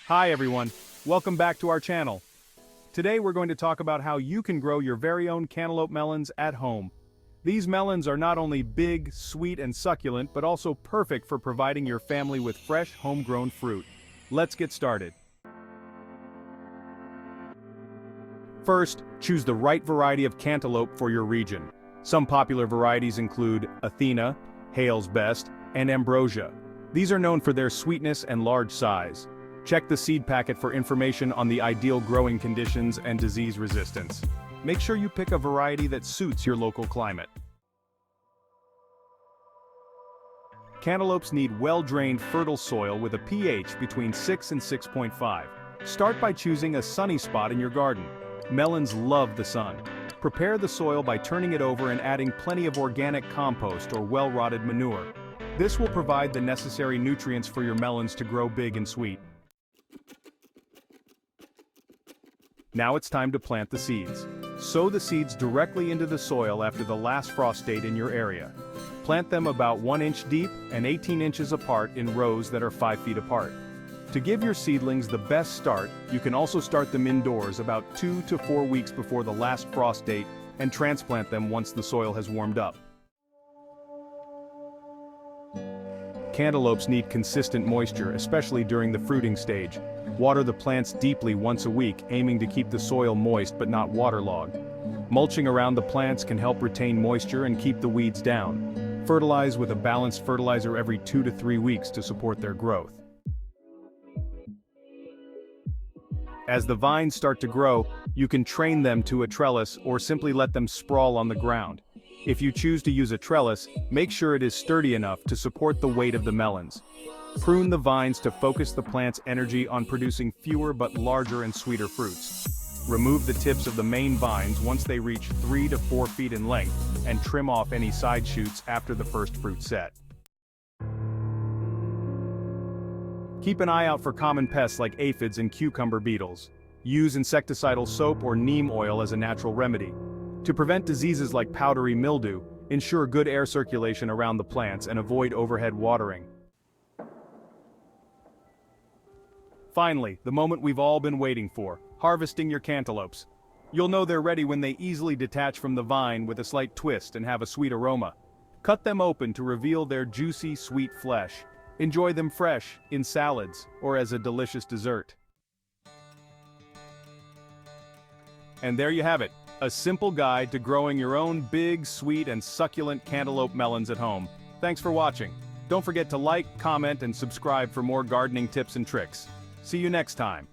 Hi everyone, welcome back to our channel. Today we're going to talk about how you can grow your very own cantaloupe melons at home. These melons are not only big, sweet and succulent, but also perfect for providing your family with fresh, homegrown fruit. Let's get started. First, choose the right variety of cantaloupe for your region. Some popular varieties include Athena, Hale's Best, and Ambrosia. These are known for their sweetness and large size. Check the seed packet for information on the ideal growing conditions and disease resistance. Make sure you pick a variety that suits your local climate. Cantaloupes need well-drained, fertile soil with a pH between 6 and 6.5. Start by choosing a sunny spot in your garden. Melons love the sun. Prepare the soil by turning it over and adding plenty of organic compost or well-rotted manure. This will provide the necessary nutrients for your melons to grow big and sweet. Now it's time to plant the seeds. Sow the seeds directly into the soil after the last frost date in your area. Plant them about 1 inch deep and 18 inches apart in rows that are 5 feet apart. To give your seedlings the best start, you can also start them indoors about 2 to 4 weeks before the last frost date and transplant them once the soil has warmed up. Cantaloupes need consistent moisture, especially during the fruiting stage. Water the plants deeply once a week, aiming to keep the soil moist but not waterlogged. Mulching around the plants can help retain moisture and keep the weeds down. Fertilize with a balanced fertilizer every 2 to 3 weeks to support their growth. As the vines start to grow, you can train them to a trellis or simply let them sprawl on the ground. If you choose to use a trellis, make sure it is sturdy enough to support the weight of the melons. Prune the vines to focus the plant's energy on producing fewer but larger and sweeter fruits. Remove the tips of the main vines once they reach 3 to 4 feet in length, and trim off any side shoots after the first fruit set. Keep an eye out for common pests like aphids and cucumber beetles. Use insecticidal soap or neem oil as a natural remedy. To prevent diseases like powdery mildew, ensure good air circulation around the plants and avoid overhead watering. Finally, the moment we've all been waiting for, harvesting your cantaloupes. You'll know they're ready when they easily detach from the vine with a slight twist and have a sweet aroma. Cut them open to reveal their juicy, sweet flesh. Enjoy them fresh, in salads, or as a delicious dessert. And there you have it. A simple guide to growing your own big, sweet, and succulent cantaloupe melons at home. Thanks for watching. Don't forget to like, comment, and subscribe for more gardening tips and tricks. See you next time.